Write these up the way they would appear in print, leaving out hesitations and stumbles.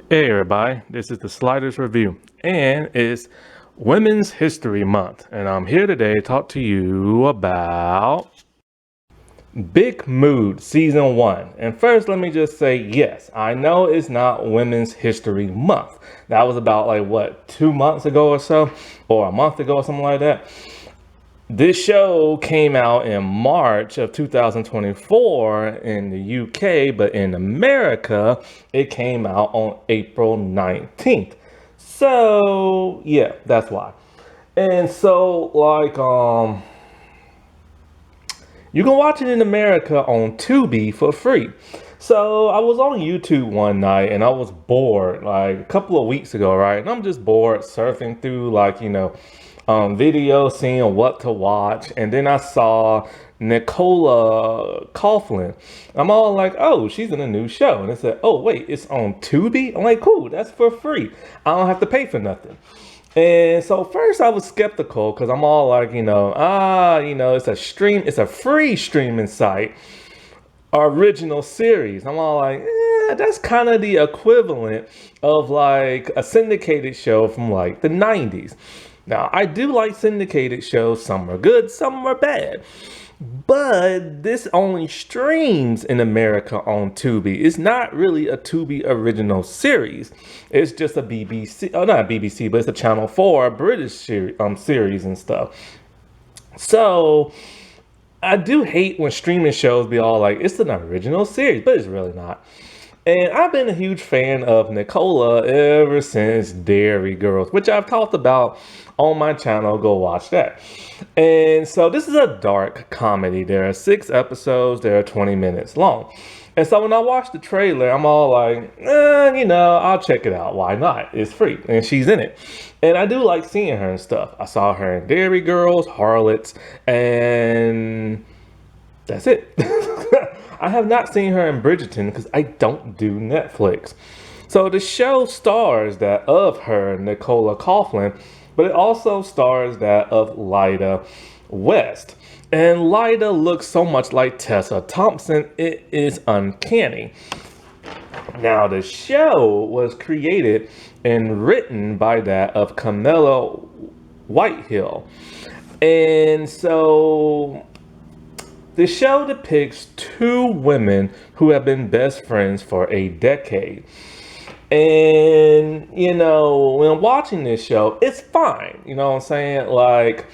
Hey everybody, this is the Sliders Review, and it's Women's History Month, and I'm here today to talk to you about Big Mood Season 1. And first, let me just say, yes, I know it's not Women's History Month. That was about, 2 months ago or so, or a month ago or something like that. This show came out in March of 2024 in the UK, but in America, it came out on April 19th. So, yeah, that's why. And so, you can watch it in America on Tubi for free. So I was on YouTube one night and I was bored, like a couple of weeks ago, right? And I'm just bored surfing through, videos, seeing what to watch. And then I saw Nicola Coughlan. I'm all like, oh, she's in a new show. And it said, oh, wait, it's on Tubi? I'm like, cool, that's for free. I don't have to pay for nothing. And so first I was skeptical because I'm all like, it's a free streaming site, original series. I'm all like, that's kind of the equivalent of like a syndicated show from like the 90s. Now, I do like syndicated shows. Some are good, some are bad. But this only streams in America on Tubi. It's not really a Tubi original series. It's just a BBC, not BBC, but it's a Channel 4 British series and stuff. So I do hate when streaming shows be all like, it's an original series, but it's really not. And I've been a huge fan of Nicola ever since Dairy Girls, which I've talked about on my channel. Go watch that. And so this is a dark comedy. There are 6 episodes. They're 20 minutes long. And so when I watched the trailer, I'm all like, I'll check it out. Why not? It's free. And she's in it. And I do like seeing her and stuff. I saw her in Dairy Girls, Harlots, and that's it. I have not seen her in Bridgerton because I don't do Netflix. So the show stars that of her, Nicola Coughlan, but it also stars that of Lyda West. And Lyda looks so much like Tessa Thompson, it is uncanny. Now the show was created and written by that of Camilla Whitehill. And so the show depicts 2 women who have been best friends for a decade. And, when watching this show, it's fine. You know what I'm saying? Like,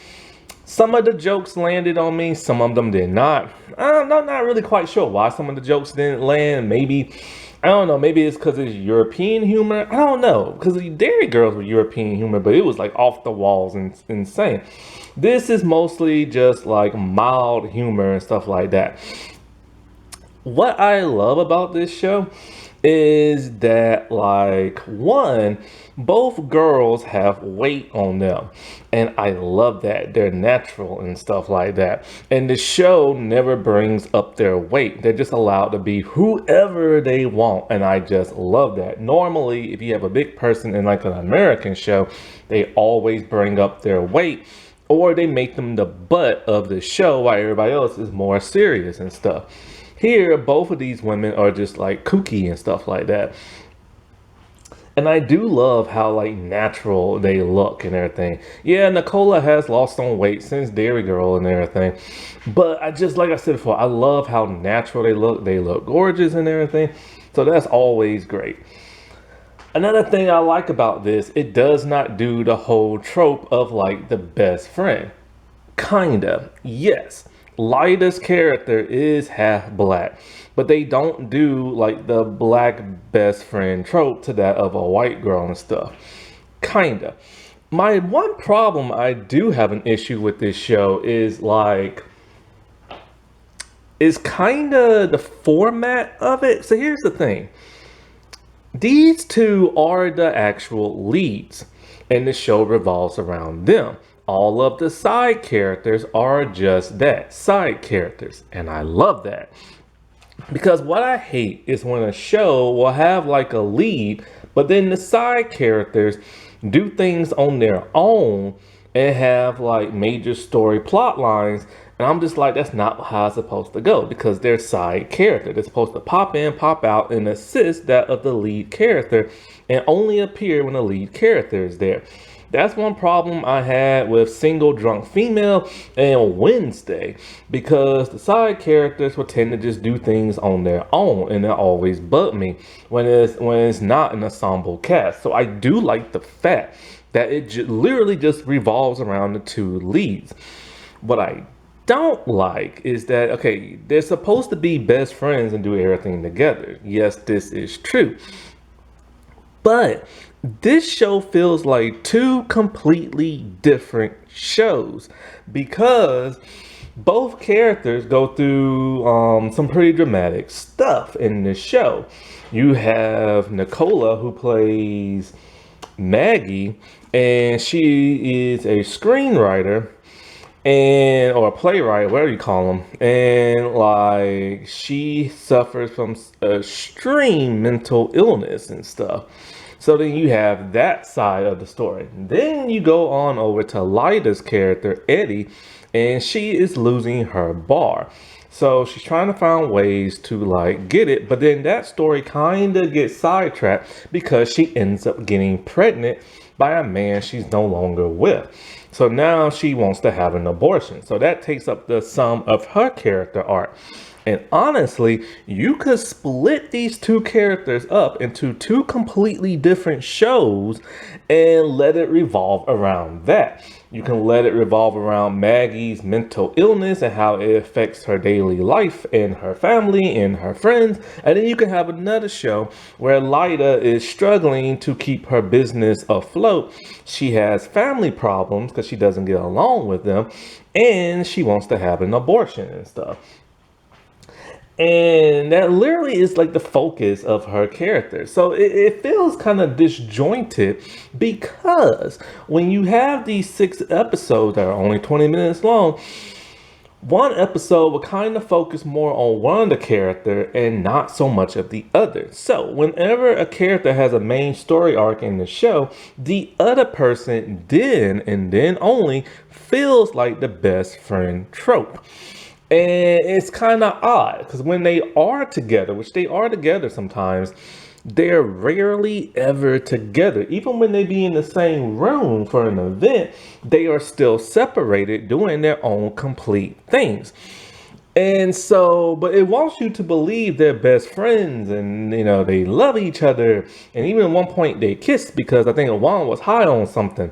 some of the jokes landed on me, some of them did not. I'm not really quite sure why some of the jokes didn't land. Maybe, I don't know, maybe it's because it's European humor. I don't know, because the Dairy Girls were European humor, but it was like off the walls and insane. This is mostly just like mild humor and stuff like that. What I love about this show is that, one, both girls have weight on them. And I love that. They're natural and stuff like that. And the show never brings up their weight. They're just allowed to be whoever they want. And I just love that. Normally, if you have a big person in like an American show, they always bring up their weight, or they make them the butt of the show while everybody else is more serious and stuff. Here, both of these women are just like kooky and stuff like that. And I do love how like natural they look and everything. Yeah, Nicola has lost some weight since Dairy Girl and everything. But I just, like I said before, I love how natural they look. They look gorgeous and everything. So that's always great. Another thing I like about this, it does not do the whole trope of like the best friend. Kinda, yes. Lyda's character is half black, but they don't do like the black best friend trope to that of a white girl and stuff. Kinda. My one problem I do have an issue with this show is kinda the format of it. So here's the thing. These 2 are the actual leads, and the show revolves around them. All of the side characters are just that, side characters. And I love that. Because what I hate is when a show will have like a lead, but then the side characters do things on their own and have like major story plot lines. And I'm just like, that's not how it's supposed to go, because they're side character. They're supposed to pop in, pop out, and assist that of the lead character, and only appear when the lead character is there. That's one problem I had with Single Drunk Female and Wednesday, because the side characters will tend to just do things on their own, and they always bug me when it's not an ensemble cast. So I do like the fact that it literally just revolves around the two leads. What I don't like is that, okay, they're supposed to be best friends and do everything together. Yes, this is true. But this show feels like two completely different shows, because both characters go through some pretty dramatic stuff in this show. You have Nicola, who plays Maggie, and she is a screenwriter or a playwright, whatever you call them, and like she suffers from extreme mental illness and stuff. So then you have that side of the story. Then you go on over to Lyda's character, Eddie, and she is losing her bar. So she's trying to find ways to like get it, but then that story kind of gets sidetracked because she ends up getting pregnant by a man she's no longer with. So now she wants to have an abortion. So that takes up the sum of her character arc. And honestly, you could split these two characters up into two completely different shows and let it revolve around that. You can let it revolve around Maggie's mental illness and how it affects her daily life and her family and her friends. And then you can have another show where Lyda is struggling to keep her business afloat. She has family problems because she doesn't get along with them, and she wants to have an abortion and stuff. And that literally is like the focus of her character. So it feels kind of disjointed, because when you have these 6 episodes that are only 20 minutes long, one episode will kind of focus more on one of the character and not so much of the other. So whenever a character has a main story arc in the show, the other person then and then only feels like the best friend trope. And it's kind of odd, because when they are together, which they are together sometimes, they're rarely ever together. Even when they be in the same room for an event, they are still separated doing their own complete things. And so, but it wants you to believe they're best friends and, they love each other. And even at one point they kissed, because I think one was high on something.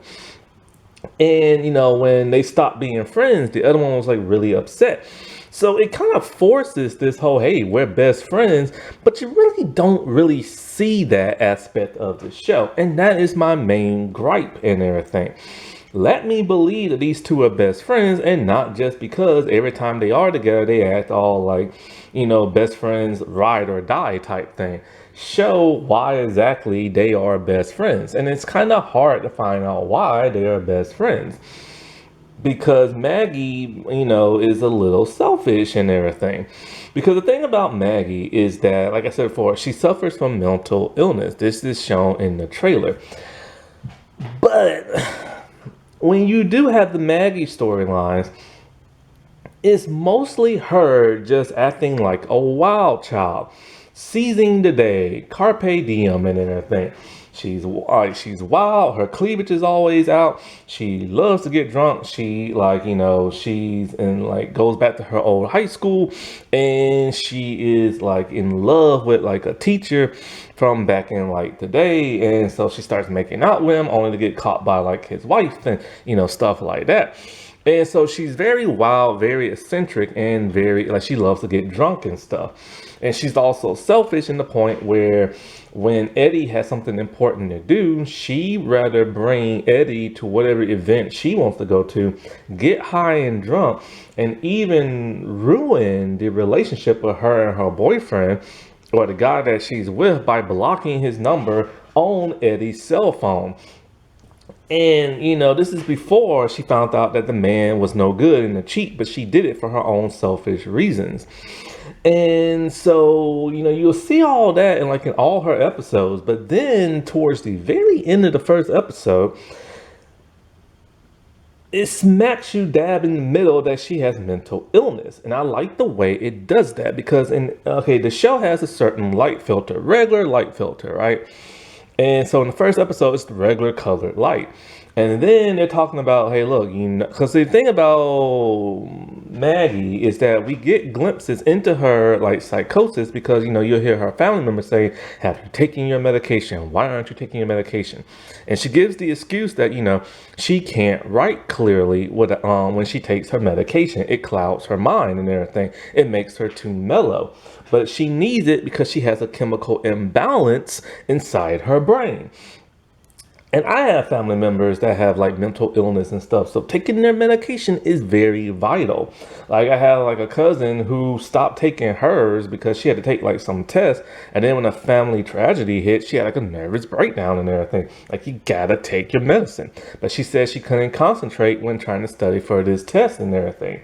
And, when they stopped being friends, the other one was like really upset. So it kind of forces this whole, hey, we're best friends, but you really don't really see that aspect of the show. And that is my main gripe and everything. Let me believe that these two are best friends, and not just because every time they are together, they act all like, best friends ride or die type thing. Show why exactly they are best friends. And it's kind of hard to find out why they are best friends, because Maggie, is a little selfish and everything. Because the thing about Maggie is that, like I said before, she suffers from mental illness. This is shown in the trailer. But when you do have the Maggie storylines, it's mostly her just acting like a wild child, seizing the day, carpe diem and everything. She's wild. Her cleavage is always out. She loves to get drunk. She's in goes back to her old high school, and she is like in love with like a teacher from back in like the day. And so she starts making out with him, only to get caught by like his wife and stuff like that. And so she's very wild, very eccentric, and very she loves to get drunk and stuff. And she's also selfish in the point where when Eddie has something important to do, she rather bring Eddie to whatever event she wants to go to, get high and drunk, and even ruin the relationship with her and her boyfriend, or the guy that she's with, by blocking his number on Eddie's cell phone. And, this is before she found out that the man was no good and a cheat, but she did it for her own selfish reasons. And so, you'll see all that in all her episodes. But then towards the very end of the first episode, it smacks you dab in the middle that she has mental illness. And I like the way it does that because the show has a certain light filter, regular light filter, right? And so in the first episode, it's the regular colored light. And then they're talking about, hey, look, because the thing about Maggie is that we get glimpses into her like psychosis because, you'll hear her family members say, have you taken your medication? Why aren't you taking your medication? And she gives the excuse that, she can't write clearly when she takes her medication. It clouds her mind and everything. It makes her too mellow. But she needs it because she has a chemical imbalance inside her brain. And I have family members that have like mental illness and stuff. So taking their medication is very vital. Like I have like a cousin who stopped taking hers because she had to take like some tests. And then when a family tragedy hit, she had like a nervous breakdown and everything. Like you gotta take your medicine. But she said she couldn't concentrate when trying to study for this test and everything.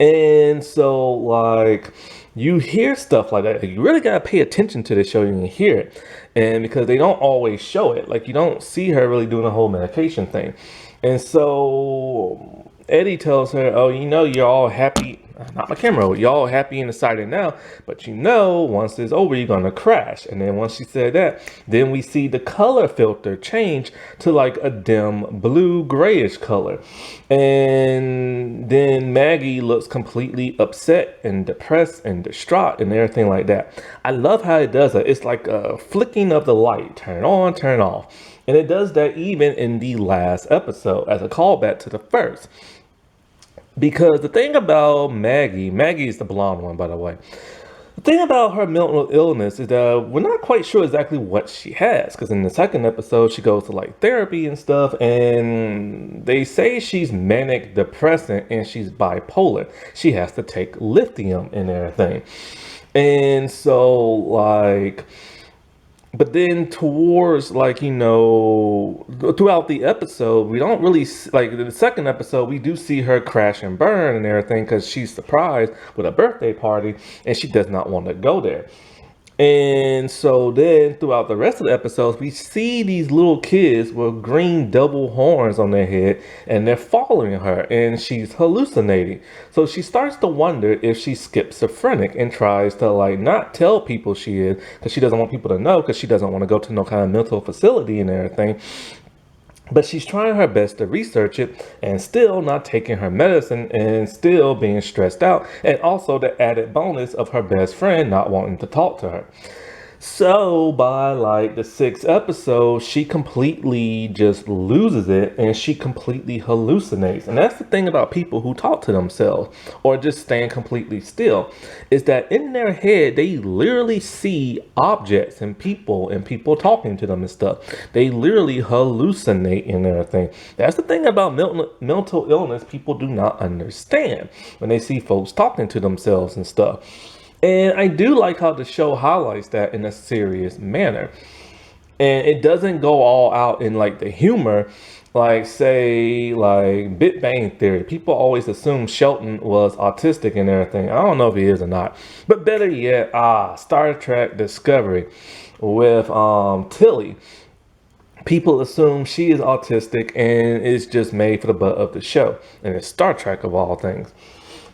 And so like you hear stuff like that. You really gotta pay attention to the show. You can hear it. And because they don't always show it, like you don't see her really doing the whole medication thing. And so Eddie tells her, oh, you're all happy. Not my camera. You're all happy and excited now. But once it's over, you're going to crash. And then once she said that, then we see the color filter change to like a dim blue grayish color. And then Maggie looks completely upset and depressed and distraught and everything like that. I love how it does it. It's like a flicking of the light. Turn on, turn off. And it does that even in the last episode as a callback to the first. Because the thing about Maggie is the blonde one, by the way. The thing about her mental illness is that we're not quite sure exactly what she has. Because in the second episode, she goes to like therapy and stuff. And they say she's manic depressant and she's bipolar. She has to take lithium and everything. And so like... But then towards throughout the episode, we don't really, like in the second episode, we do see her crash and burn and everything because she's surprised with a birthday party and she does not want to go there. And so then throughout the rest of the episodes, we see these little kids with green double horns on their head and they're following her and she's hallucinating. So she starts to wonder if she's schizophrenic and tries to like not tell people she is because she doesn't want people to know because she doesn't want to go to no kind of mental facility and everything. But she's trying her best to research it and still not taking her medicine and still being stressed out. And also the added bonus of her best friend not wanting to talk to her. So by like the sixth episode, she completely just loses it and she completely hallucinates. And that's the thing about people who talk to themselves or just stand completely still is that in their head, they literally see objects and people talking to them and stuff. They literally hallucinate and everything. That's the thing about mental illness people do not understand when they see folks talking to themselves and stuff. And I do like how the show highlights that in a serious manner. And it doesn't go all out in like the humor, like say like Big Bang Theory. People always assume Shelton was autistic and everything. I don't know if he is or not. But better yet, Star Trek Discovery with Tilly. People assume she is autistic and it's just made for the butt of the show. And it's Star Trek of all things.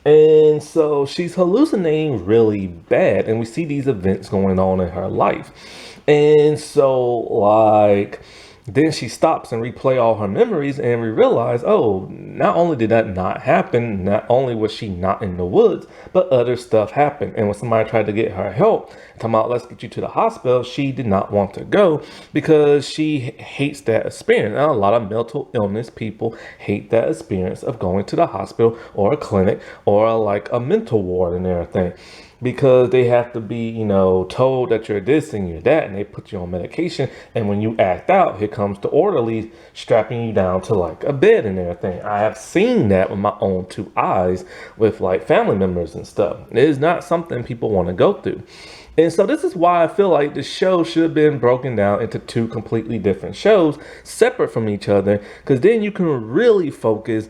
And so she's hallucinating really bad. And we see these events going on in her life. And so like then she stops and replay all her memories and we realize, oh, not only did that not happen, not only was she not in the woods, but other stuff happened. And when somebody tried to get her help, talking about let's get you to the hospital, she did not want to go because she hates that experience. And a lot of mental illness people hate that experience of going to the hospital or a clinic or like a mental ward and everything. Because they have to be, told that you're this and you're that, and they put you on medication. And when you act out, here comes the orderly strapping you down to like a bed and everything. I have seen that with my own two eyes with like family members and stuff. It is not something people want to go through. And so this is why I feel like the show should have been broken down into two completely different shows, separate from each other, because then you can really focus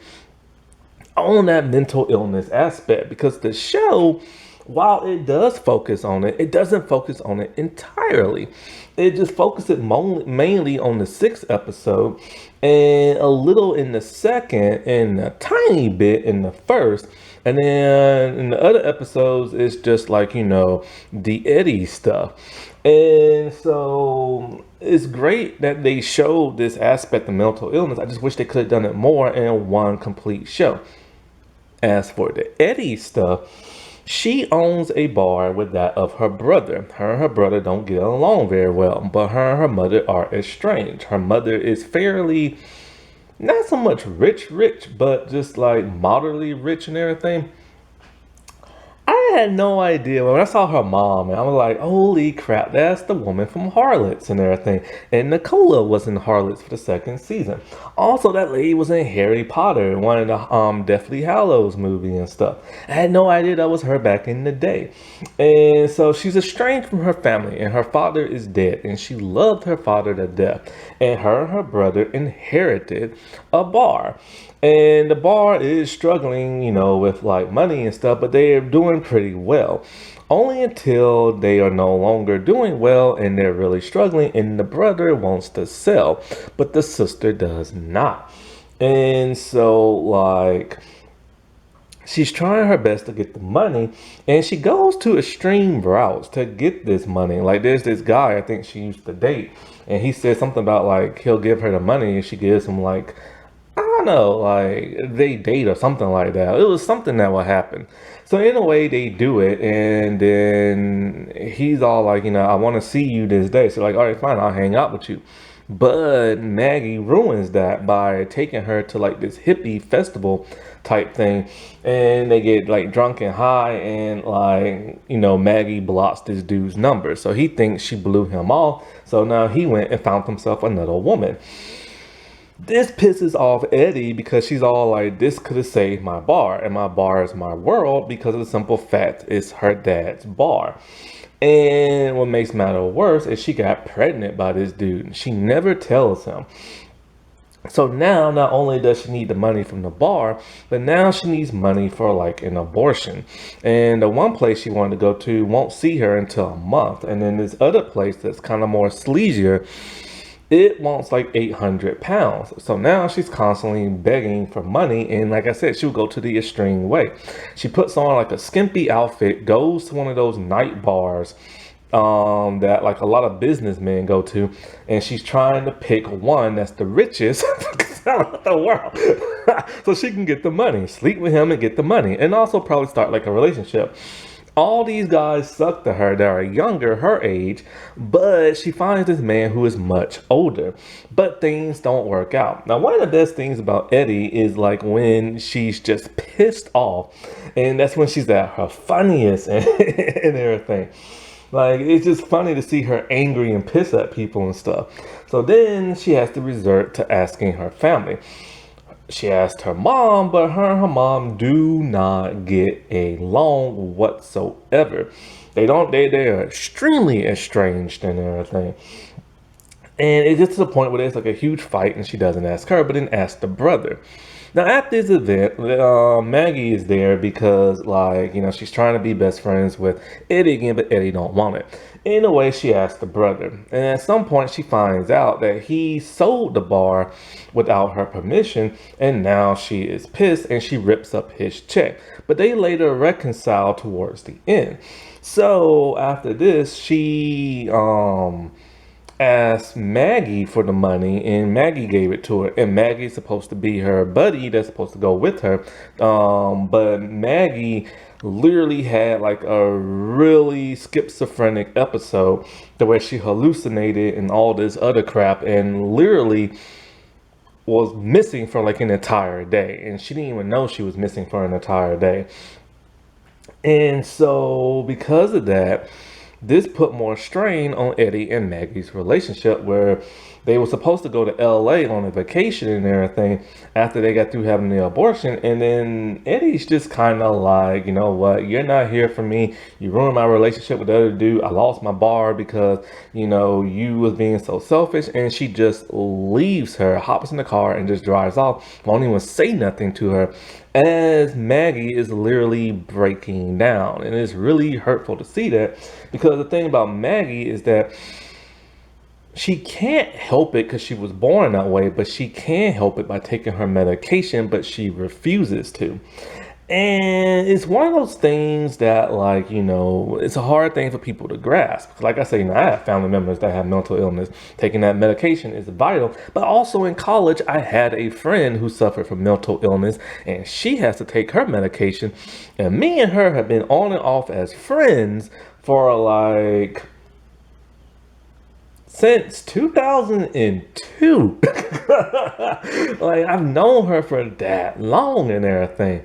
on that mental illness aspect. Because the show, while it does focus on it, it doesn't focus on it entirely. It just focuses mainly on the sixth episode and a little in the second and a tiny bit in the first. And then in the other episodes, it's just like, the Eddie stuff. And so it's great that they showed this aspect of mental illness. I just wish they could have done it more in one complete show. As for the Eddie stuff, she owns a bar with that of her brother. Her and her brother don't get along very well, but her and her mother are estranged. Her mother is fairly, not so much rich, but just like moderately rich and everything. I had no idea when I saw her mom, and I was like, holy crap, that's the woman from Harlots and everything. And Nicola was in Harlots for the second season. Also, that lady was in Harry Potter, one of the Deathly Hallows movie and stuff. I had no idea that was her back in the day. And so she's estranged from her family, and her father is dead, and she loved her father to death. And her brother inherited a bar. And the bar is struggling, with like money and stuff, but they are doing pretty well. Only until they are no longer doing well and they're really struggling, and the brother wants to sell, but the sister does not. And so, like, she's trying her best to get the money, and she goes to extreme routes to get this money. Like, there's this guy I think she used to date, and he said something about like he'll give her the money, and she gives him like, I don't know, like they date or something like that. It was something that would happen. So in a way, they do it, and then he's all like, I want to see you this day. So like, all right, fine, I'll hang out with you. But Maggie ruins that by taking her to like this hippie festival type thing, and they get like drunk and high, and like, Maggie blocks this dude's number. So he thinks she blew him off. So now he went and found himself another woman. This pisses off Eddie because she's all like, this could have saved my bar, and my bar is my world, because of the simple fact it's her dad's bar. And what makes matter worse is she got pregnant by this dude. She never tells him. So now, not only does she need the money from the bar, but now she needs money for like an abortion. And the one place she wanted to go to won't see her until a month. And then this other place that's kind of more sleazier, it wants like 800 pounds. So now she's constantly begging for money. And like I said, she'll go to the extreme way. She puts on like a skimpy outfit, goes to one of those night bars that like a lot of businessmen go to, and she's trying to pick one that's the richest in the world so she can get the money, sleep with him and get the money, and also probably start like a relationship. All these guys suck to her that are younger, her age, but she finds this man who is much older. But things don't work out. Now, one of the best things about Eddie is like when she's just pissed off, and that's when she's at her funniest and everything. Like, it's just funny to see her angry and pissed at people and stuff. So then she has to resort to asking her family. She asked her mom, but her and her mom do not get along whatsoever. They're extremely estranged and everything. And it gets to the point where there's like a huge fight, and she doesn't ask her, but then asks the brother. Now at this event, Maggie is there because like, she's trying to be best friends with Eddie again, but Eddie don't want it. In a way, she asks the brother. And at some point she finds out that he sold the bar without her permission, and now she is pissed and she rips up his check. But they later reconcile towards the end. So after this, she asked Maggie for the money, and Maggie gave it to her, and Maggie's supposed to be her buddy that's supposed to go with her, but Maggie literally had like a really schizophrenic episode the way she hallucinated and all this other crap, and literally was missing for like an entire day, and she didn't even know she was missing for an entire day. And so because of that, this put more strain on Eddie and Maggie's relationship, where They were supposed to go to LA on a vacation and everything after they got through having the abortion. And then Eddie's just kind of like, you know what, you're not here for me. You ruined my relationship with the other dude. I lost my bar because, you know, you was being so selfish. And she just leaves her, hops in the car and just drives off. Won't even say nothing to her, as Maggie is literally breaking down. And it's really hurtful to see that, because the thing about Maggie is that she can't help it because she was born that way, but she can help it by taking her medication, but she refuses to. And it's one of those things that, like, you know, it's a hard thing for people to grasp. Like I say, you know, I have family members that have mental illness. Taking that medication is vital. But also in college, I had a friend who suffered from mental illness, and she has to take her medication. And me and her have been on and off as friends for like since 2002. Like, I've known her for that long and everything.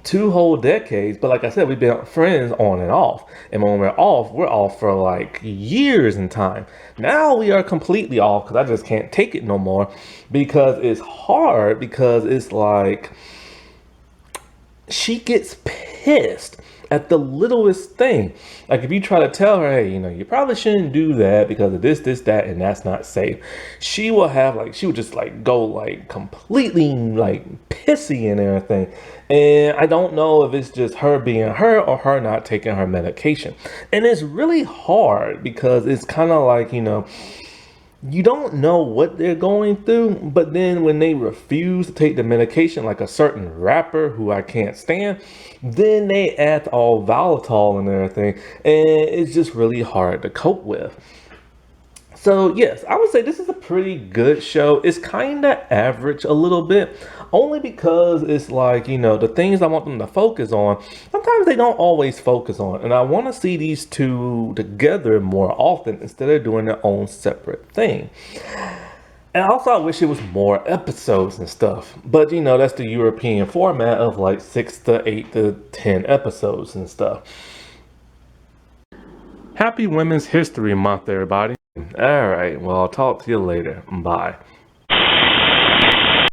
2 whole decades. But like I said, we've been friends on and off. And when we're off for like years in time. Now we are completely off because I just can't take it no more, because it's hard, because it's like she gets pissed at the littlest thing. Like if you try to tell her, hey, you know, you probably shouldn't do that because of this, that, and that's not safe. She will just like go like completely like pissy and everything. And I don't know if it's just her being her or her not taking her medication. And it's really hard because it's kind of like, you know, you don't know what they're going through, but then when they refuse to take the medication, like a certain rapper who I can't stand, then they act all volatile and everything, and it's just really hard to cope with. So yes, I would say this is a pretty good show. It's kind of average a little bit, only because it's like, you know, the things I want them to focus on, sometimes they don't always focus on. And I want to see these two together more often instead of doing their own separate thing. And also, I wish it was more episodes and stuff. But, you know, that's the European format of like 6 to 8 to 10 episodes and stuff. Happy Women's History Month, everybody. All right, well, I'll talk to you later. Bye.